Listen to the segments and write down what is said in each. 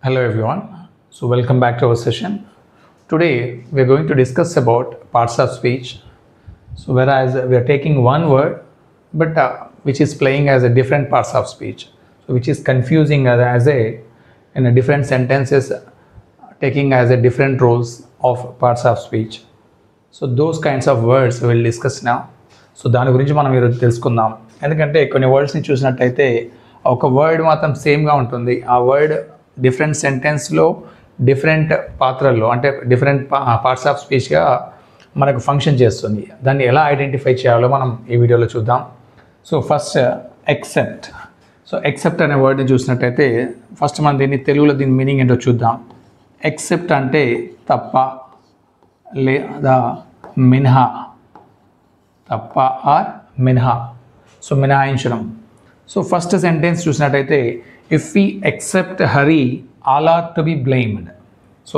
Hello everyone. So welcome back to our session. Today we are going to discuss about parts of speech. So whereas we are taking one word but which is playing as a different parts of speech. So which is confusing as a in a different sentences taking as a different roles of parts of speech. So those kinds of words we will discuss now. So దాని గురించి మనం ఈరోజు తెలుసుకుందాం. ఎందుకంటే కొన్ని వర్డ్స్ని చూసినట్టయితే ఒక word మాత్రం సేమ్గా ఉంటుంది. ఆ వర్డ్ డిఫరెంట్ సెంటెన్స్లో డిఫరెంట్ పాత్రల్లో అంటే డిఫరెంట్ పార్ట్స్ ఆఫ్ స్పీచ్గా మనకు ఫంక్షన్ చేస్తుంది. దాన్ని ఎలా ఐడెంటిఫై చేయాలో మనం ఈ వీడియోలో చూద్దాం. So first except. So except అనే వర్డ్ని చూసినట్టయితే ఫస్ట్ మనం దీని మీనింగ్ ఏంటో చూద్దాం. ఎక్సెప్ట్ అంటే తప్ప లేదా మినహా, తప్ప ఆర్ మినహా, సో మినహాయించడం. సో ఫస్ట్ సెంటెన్స్ చూసినట్టయితే if we except Hari all are to be blamed. So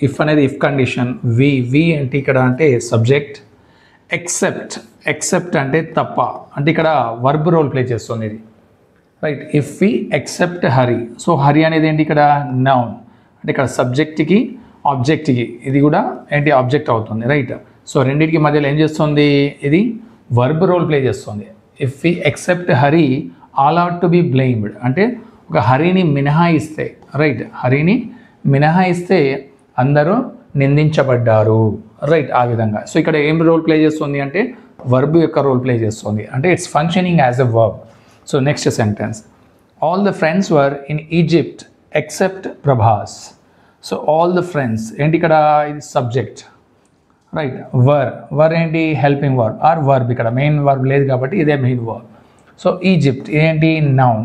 if అనేది ఇఫ్ కండిషన్, వి అంటే ఇక్కడ అంటే సబ్జెక్ట్, ఎక్సెప్ట్ అంటే తప్ప అంటే ఇక్కడ వర్బ్ రోల్ ప్లే చేస్తుంది ఇది, right. If we except Hari, so Hari అనేది ఏంటి ఇక్కడ నౌన్ అంటే ఇక్కడ సబ్జెక్ట్కి ఆబ్జెక్ట్కి ఇది కూడా ఏంటి ఆబ్జెక్ట్ అవుతుంది, రైట్. సో రెండింటికి మధ్యలో ఏం చేస్తుంది, ఇది వర్బ్ రోల్ ప్లే చేస్తుంది. If we except Hari all are to be blamed అంటే ఒక హరిని మినహాయిస్తే, రైట్, హరిని మినహాయిస్తే అందరూ నిందించబడ్డారు, రైట్, ఆ విధంగా. సో ఇక్కడ ఏం రోల్ ప్లే చేస్తుంది అంటే వర్బ్ యొక్క రోల్ ప్లే చేస్తుంది అంటే it's functioning as a verb. So next sentence, all the friends were in Egypt except Prabhas. So all the friends ఏంటి ఇక్కడ ఇది సబ్జెక్ట్, రైట్. వర్ ఏంటి హెల్పింగ్ వర్బ్ ఆర్ వర్బ్, ఇక్కడ మెయిన్ వర్బ్ లేదు కాబట్టి ఇదే మెయిన్ వర్బ్. సో ఈజిప్ట్ ఏంటి noun,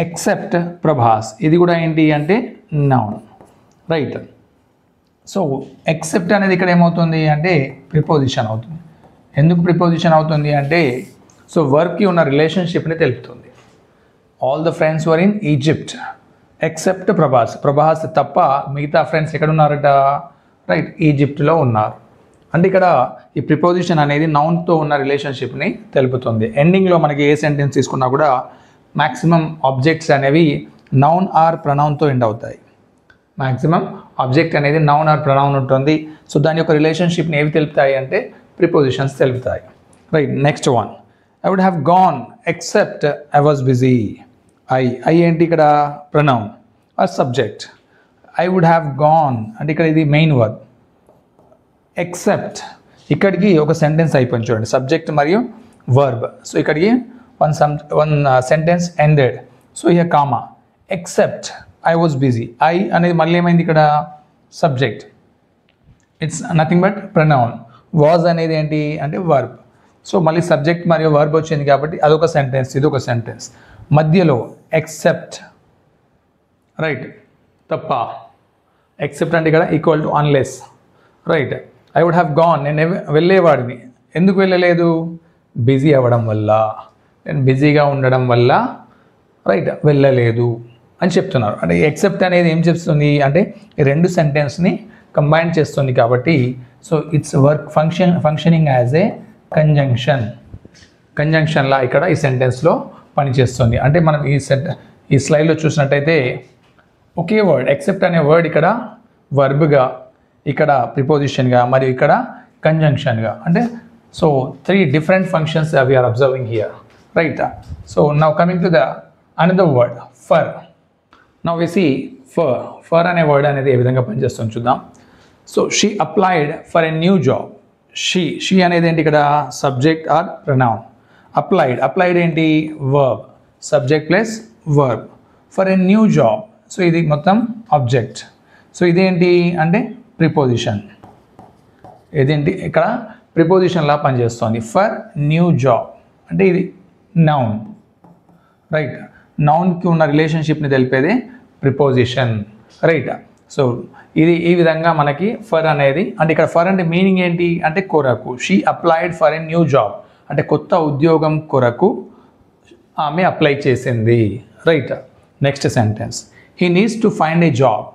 except Prabhas ఇది కూడా ఏంటి అంటే నౌన్, రైట్. సో ఎక్సెప్ట్ అనేది ఇక్కడ ఏమవుతుంది అంటే ప్రిపోజిషన్ అవుతుంది. ఎందుకు ప్రిపోజిషన్ అవుతుంది అంటే సో వర్బ్కి ఉన్న రిలేషన్షిప్ని తెలుపుతుంది. All the friends were in Egypt except Prabhas తప్ప మిగతా ఫ్రెండ్స్ ఎక్కడ ఉన్నారట, రైట్, ఈజిప్ట్లో ఉన్నారు. అంటే ఇక్కడ ఈ ప్రిపోజిషన్ అనేది నౌన్తో ఉన్న రిలేషన్షిప్ని తెలుపుతుంది. ఎండింగ్లో మనకి ఏ సెంటెన్స్ తీసుకున్నా కూడా మ్యాక్సిమం ఆబ్జెక్ట్స్ అనేవి నౌన్ ఆర్ ప్రనౌన్తో ఎండ్ అవుతాయి. మ్యాక్సిమం ఆబ్జెక్ట్ అనేది నౌన్ ఆర్ ప్రనౌన్ ఉంటుంది. సో దాని యొక్క రిలేషన్షిప్ని ఏవి తెలుపుతాయి అంటే ప్రిపోజిషన్స్ తెలుపుతాయి, right. Next one, I would have gone except I was busy. I ఏంటి ఇక్కడ pronoun or subject, I would have gone అంటే ఇక్కడ ఇది మెయిన్ వర్బ్, ఎక్సెప్ట్ ఇక్కడికి ఒక సెంటెన్స్ అయిపోయింది చూడండి, సబ్జెక్ట్ మరియు వర్బ్. సో ఇక్కడికి one sentence ended. So here comma, except I was busy. I అనేది మళ్ళీ ఏమైంది ఇక్కడ subject, it's nothing but pronoun. Was అనేది ఏంటి అంటే వర్బ్. సో మళ్ళీ సబ్జెక్ట్ మరియు వర్బ్ వచ్చింది కాబట్టి అదొక సెంటెన్స్, ఇదొక సెంటెన్స్. మధ్యలో ఎక్సెప్ట్, రైట్, తప్ప. ఎక్సెప్ట్ అంటే ఇక్కడ equal to unless, right. I would have gone నేను వెళ్ళేవాడిని, ఎందుకు వెళ్ళలేదు, బిజీ అవ్వడం వల్ల, నేను బిజీగా ఉండడం వల్ల, రైట్, వెళ్ళలేదు అని చెప్తున్నారు. అంటే ఎక్సెప్ట్ అనేది ఏం చెప్తుంది అంటే ఈ రెండు సెంటెన్స్ని కంబైన్ చేస్తుంది కాబట్టి so it's work functioning as a కంజంక్షన్లా ఇక్కడ ఈ సెంటెన్స్లో పనిచేస్తుంది. అంటే మనం ఈ స్లైడ్లో చూసినట్టయితే ఒకే వర్డ్ ఎక్సెప్ట్ అనే వర్డ్ ఇక్కడ వర్బ్గా, ఇక్కడ ప్రిపోజిషన్గా మరియు ఇక్కడ కంజంక్షన్గా, అంటే so 3 different functions we are observing here, right. So now coming to the another word, fur. Now we see fur అనే వర్డ్ అనేది ఏ విధంగా పనిచేస్తుందో చూద్దాం. So she applied for a new job. She అనేది ఏంటి ఇక్కడ సబ్జెక్ట్ ఆర్ ప్రనౌన్. అప్లైడ్ ఏంటి verb, subject plus verb. For a new job, so ఇది మొత్తం ఆబ్జెక్ట్. సో ఇదేంటి అంటే ప్రిపోజిషన్, ఇదేంటి ఇక్కడ ప్రిపోజిషన్లా పనిచేస్తుంది. ఫర్ న్యూ జాబ్ అంటే ఇది నౌన్, రైట్. నౌన్కి ఉన్న రిలేషన్షిప్ని తెలిపేది ప్రిపోజిషన్, రైట్. సో ఇది ఈ విధంగా మనకి ఫర్ అనేది అంటే ఇక్కడ ఫర్ అంటే మీనింగ్ ఏంటి అంటే కొరకు. She applied for a new job అంటే కొత్త ఉద్యోగం కొరకు ఆమె అప్లై చేసింది, right. Next sentence, he needs to find a job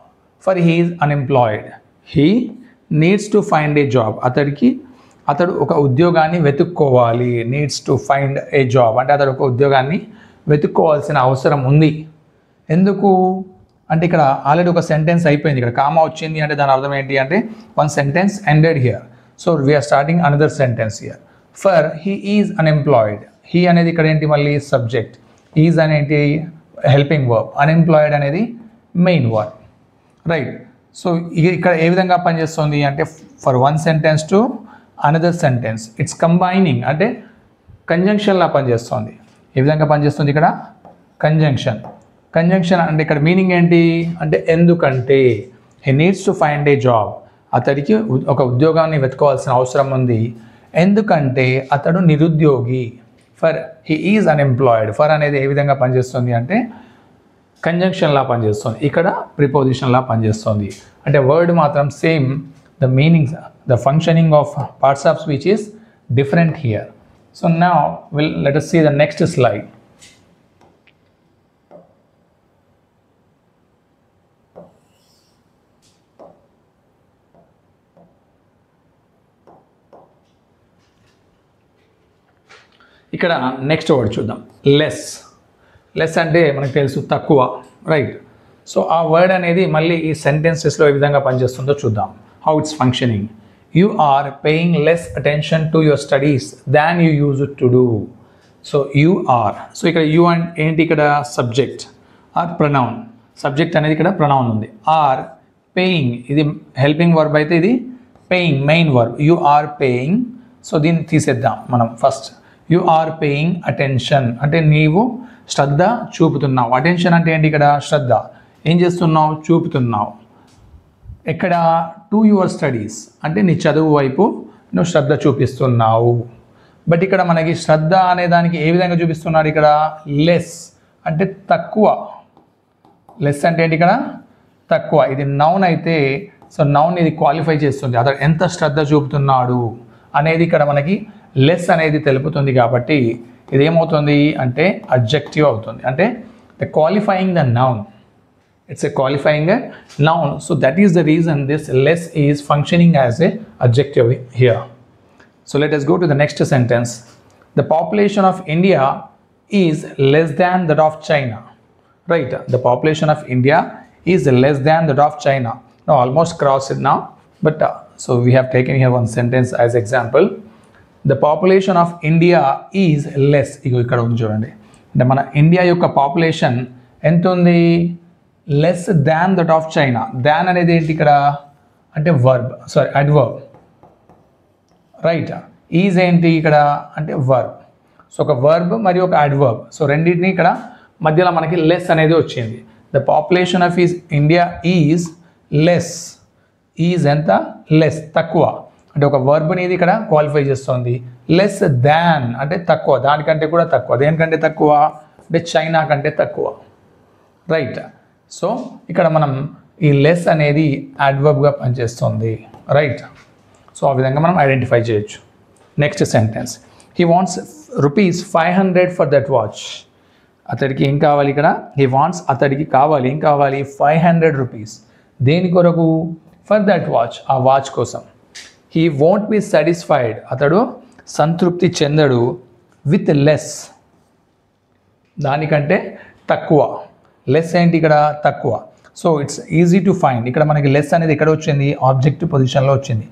for he is unemployed. He needs to find a job అతడు ఒక ఉద్యోగాన్ని వెతుక్కోవాలి. Needs to find a job అంటే అతడు ఒక ఉద్యోగాన్ని వెతుక్కోవాల్సిన అవసరం ఉంది. ఎందుకు అంటే ఇక్కడ ఆల్రెడీ ఒక సెంటెన్స్ అయిపోయింది, ఇక్కడ కామా వచ్చింది అంటే దాని అర్థం ఏంటి అంటే one sentence ended here. So we are starting another sentence here. For he is unemployed. He అనేది ఇక్కడ ఏంటి మళ్ళీ సబ్జెక్ట్, ఈజ్ అనేది హెల్పింగ్ వర్బ్, అన్ఎంప్లాయిడ్ అనేది మెయిన్ వర్బ్, రైట్. సో ఇక్కడ ఏ విధంగా పనిచేస్తుంది అంటే for one sentence to another sentence it's combining అంటే కంజంక్షన్లా పనిచేస్తుంది. ఏ విధంగా పనిచేస్తుంది ఇక్కడ కంజంక్షన్. కంజంక్షన్ అంటే ఇక్కడ మీనింగ్ ఏంటి అంటే ఎందుకంటే he needs to find a job, అతడికి ఒక ఉద్యోగాన్ని వెతుకోవాల్సిన అవసరం ఉంది, ఎందుకంటే అతడు నిరుద్యోగి. For he is unemployed, for అనేది ఏ విధంగా పనిచేస్తుంది అంటే కంజంక్షన్లా పనిచేస్తుంది, ఇక్కడ ప్రిపోజిషన్లా పనిచేస్తుంది. అంటే వర్డ్ మాత్రం same, the meanings the functioning of parts of speech is different here. So now let us see the next slide. ఇక్కడ నెక్స్ట్ వర్డ్ చూద్దాం, లెస్. లెస్ అంటే మనకు తెలుసు తక్కువ, రైట్. సో ఆ వర్డ్ అనేది మళ్ళీ ఈ సెంటెన్సెస్లో ఏ విధంగా పనిచేస్తుందో చూద్దాం. How it's functioning. You are paying less attention to your studies than you used to do. So you are. So ఇక్కడ you and ఏంటి ఇక్కడ సబ్జెక్ట్ ఆర్ ప్రొనౌన్. సబ్జెక్ట్ అనేది ఇక్కడ ప్రొనౌన్ ఉంది. ఆర్ పేయింగ్ ఇది హెల్పింగ్ వర్బ్ అయితే ఇది paying main verb. You are paying. So దీన్ని తీసేద్దాం మనం first. You are paying attention అంటే నీవు శ్రద్ధ చూపుతున్నావు. అటెన్షన్ అంటే ఏంటి ఇక్కడ శ్రద్ధ. ఏం చేస్తున్నావు చూపుతున్నావు. ఎక్కడ టు యువర్ స్టడీస్ అంటే నీ చదువు వైపు నువ్వు శ్రద్ధ చూపిస్తున్నావు. బట్ ఇక్కడ మనకి శ్రద్ధ అనే దానికి ఏ విధంగా చూపిస్తున్నాడు ఇక్కడ లెస్ అంటే తక్కువ. లెస్ అంటే ఏంటి ఇక్కడ తక్కువ. ఇది నౌన్ అయితే సో నౌన్ ఇది క్వాలిఫై చేస్తుంది, అతడు ఎంత శ్రద్ధ చూపుతున్నాడు అనేది ఇక్కడ మనకి లెస్ అనేది తెలుపుతుంది. కాబట్టి ఇది ఏమవుతుంది అంటే అడ్జెక్టివ్ అవుతుంది. అంటే the qualifying the noun. It's a qualifying a noun. So that is the reason this less is functioning as a adjective here. So let us go to the next sentence. The population of India is less than that of China. Right. The population of India is less than that of China. Now almost crossed it now. But so we have taken here one sentence as example. The population of India is less. ఇక్కడ ఉంది చూడండి. అంటే మన India యొక్క population ఎంత ఉంది less than that of China. Than అనేది ఏంటి ఇక్కడ అంటే verb sorry adverb, right. Is ఏంటి ఇక్కడ అంటే వర్బ్. సో ఒక వర్బ్ మరియు ఒక అడ్వర్బ్, సో రెండింటిని ఇక్కడ మధ్యలో మనకి లెస్ అనేది వచ్చింది. The population of India is less. Is ఎంత లెస్ తక్కువ అంటే ఒక వర్బ్ అనేది ఇక్కడ క్వాలిఫై చేస్తుంది. లెస్ దాన్ అంటే తక్కువ, దానికంటే కూడా తక్కువ. దేనికంటే తక్కువ అంటే చైనా కంటే తక్కువ, రైట్. సో ఇక్కడ మనం ఈ లెస్ అనేది అడ్వర్బ్గా పనిచేస్తుంది, రైట్. సో ఆ విధంగా మనం ఐడెంటిఫై చేయొచ్చు. Next sentence. He wants ₹500 for that watch. అతడికి ఏం కావాలి ఇక్కడ హీ వాంట్స్ అతడికి కావాలి ఏం కావాలి ₹500. దేని కొరకు ఫర్ దట్ వాచ్ ఆ వాచ్ కోసం. హీ వోంట్ బి సాటిస్ఫైడ్ అతడు సంతృప్తి చెందడు విత్ లెస్ దానికంటే తక్కువ. లెస్ ఏంటి ఇక్కడ తక్కువ. So it's easy to find. ఇక్కడ మనకి లెస్ అనేది ఎక్కడ వచ్చింది ఆబ్జెక్టివ్ పొజిషన్లో వచ్చింది.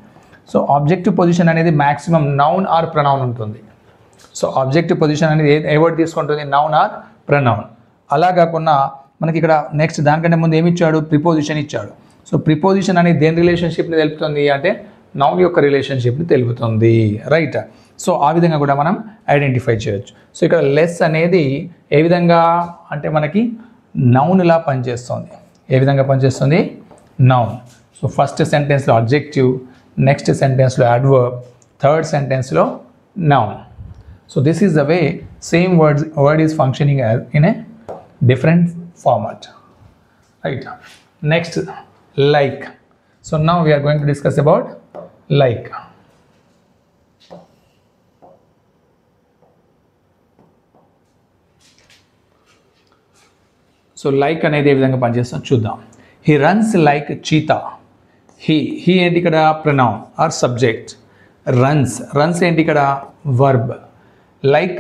సో ఆబ్జెక్టివ్ పొజిషన్ అనేది మ్యాక్సిమం నౌన్ ఆర్ ప్రొనౌన్ ఉంటుంది. సో ఆబ్జెక్టివ్ పొజిషన్ అనేది ఏ వర్డ్ తీసుకుంటుంది నౌన్ ఆర్ ప్రొనౌన్. అలా కాకుండా మనకి ఇక్కడ నెక్స్ట్ దానికంటే ముందు ఏమి ఇచ్చాడు ప్రిపోజిషన్ ఇచ్చాడు. సో ప్రిపోజిషన్ అనేది దేని రిలేషన్షిప్ని తెలుపుతుంది అంటే నౌన్ యొక్క రిలేషన్షిప్ని తెలుపుతుంది, రైట్. సో ఆ విధంగా కూడా మనం ఐడెంటిఫై చేయొచ్చు. సో ఇక్కడ లెస్ అనేది ఏ విధంగా అంటే మనకి నౌన్లా పనిచేస్తుంది. ఏ విధంగా పనిచేస్తుంది నౌన్. సో ఫస్ట్ సెంటెన్స్లో అడ్జెక్టివ్, నెక్స్ట్ సెంటెన్స్లో అడ్వర్బ్, థర్డ్ సెంటెన్స్లో noun. So this is the way same word is functioning in a different format, right. Next like. So now we are going to discuss about like. So like అనేది ఏ విధంగా పనిచేస్తుందో చూద్దాం. He runs like cheetah. He ఏంటి ఇక్కడ pronoun are subject. Runs ఏంటి ఇక్కడ verb. Like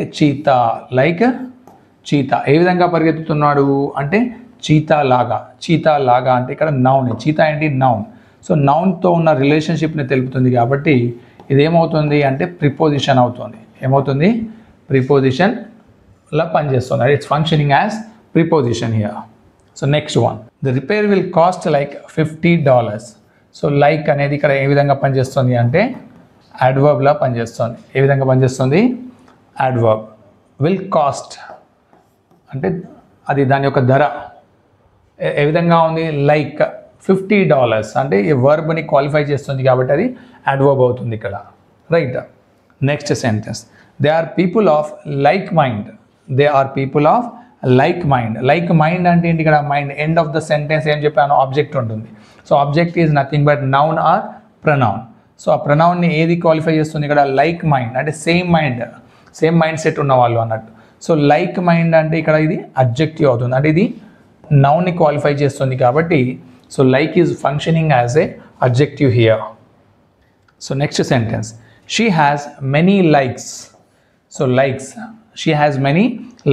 cheetah ఏ విధంగా పరిగెత్తుతున్నాడు అంటే చీతా లాగా అంటే ఇక్కడ నౌన్, చీతా ఏంటి నౌన్. సో నౌన్తో ఉన్న రిలేషన్షిప్ని తెలుపుతుంది కాబట్టి ఇదేమవుతుంది అంటే ప్రిపోజిషన్ అవుతుంది. ఏమవుతుంది? ప్రిపోజిషన్లా పనిచేస్తుంది. It's functioning as preposition here. So next one, the repair will cost like $50. So like అనేది ఇక్కడ ఏ విధంగా పనిచేస్తుంది అంటే అడ్వర్బ్లా పనిచేస్తుంది. ఏ విధంగా పనిచేస్తుంది? అడ్వర్బ్. విల్ కాస్ట్ అంటే అది దాని యొక్క ధర ఏ విధంగా ఉంది? లైక్ $50 అంటే ఈ వర్బ్ని క్వాలిఫై చేస్తుంది కాబట్టి అది అడ్వర్బ్ అవుతుంది ఇక్కడ. Right. Next sentence, they are people of like mind. They are people of like mind. Like mind అంటే ఏంటి? ఇక్కడ mind end of the sentence ఏం చెప్పాను? ఆబ్జెక్ట్ ఉంటుంది. So object is nothing but noun or pronoun. So ఆ ప్రనౌన్ని ఏది qualify చేస్తుంది ఇక్కడ? లైక్ మైండ్ అంటే సేమ్ మైండ్ సెట్ ఉన్న వాళ్ళు అన్నట్టు. సో లైక్ మైండ్ అంటే ఇక్కడ ఇది అడ్జెక్టివ్ అవుతుంది, అంటే ఇది నౌన్ని క్వాలిఫై చేస్తుంది కాబట్టి so like is functioning as A adjective here. So next sentence, she has many likes. So likes, she has many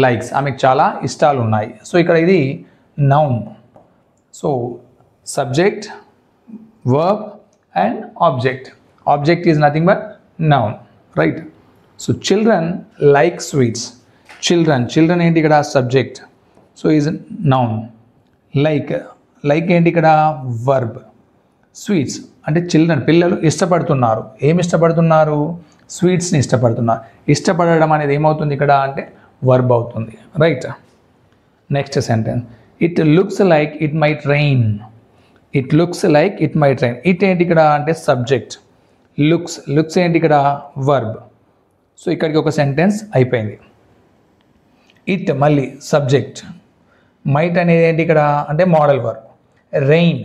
likes, ఆమెకు చాలా ఇష్టాలు ఉన్నాయి. సో ఇక్కడ ఇది noun. So subject, verb and object. Object is nothing but noun. Right. So children like sweets. Children ఏంటి ఇక్కడ? Subject. So is noun. Like ఏంటి ఇక్కడ? వర్బ్. స్వీట్స్ అంటే చిల్డ్రన్ పిల్లలు ఇష్టపడుతున్నారు. ఏమి ఇష్టపడుతున్నారు? స్వీట్స్ని ఇష్టపడుతున్నారు. ఇష్టపడడం అనేది ఏమవుతుంది ఇక్కడ అంటే వర్బ్ అవుతుంది. Right. Next sentence, it looks like it might rain. It looks like it might rain. It ఏంటి ఇక్కడ అంటే సబ్జెక్ట్. లుక్స్ ఏంటి ఇక్కడ? వర్బ్. సో ఇక్కడికి ఒక సెంటెన్స్ అయిపోయింది. ఇట్ మళ్ళీ సబ్జెక్ట్. మైట్ అనేది ఏంటి ఇక్కడ అంటే model verb. Rain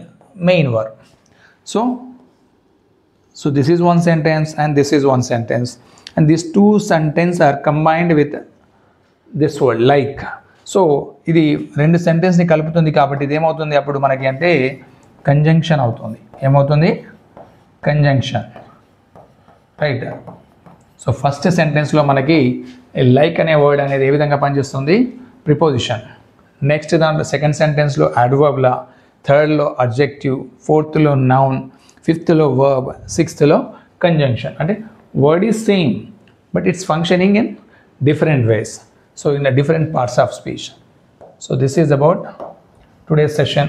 main verb. So this is one sentence and this is one sentence, and these two sentences are combined with this word like. So ఇది రెండు సెంటెన్స్ని కలుపుతుంది కాబట్టి ఇది ఏమవుతుంది అప్పుడు మనకి అంటే కంజంక్షన్ అవుతుంది. ఏమవుతుంది? కంజంక్షన్. రైట్. సో ఫస్ట్ సెంటెన్స్లో మనకి లైక్ అనే వర్డ్ అనేది ఏ విధంగా పనిచేస్తుంది? ప్రిపోజిషన్. నెక్స్ట్ దాంట్లో సెకండ్ సెంటెన్స్లో అడ్వర్బ్లా, థర్డ్లో అడ్జెక్టివ్, ఫోర్త్లో నౌన్, ఫిఫ్త్లో వర్బ్, సిక్స్త్లో కంజంక్షన్. అంటే word is same but it's functioning in different ways, so in the different parts of speech. So this is about today's session.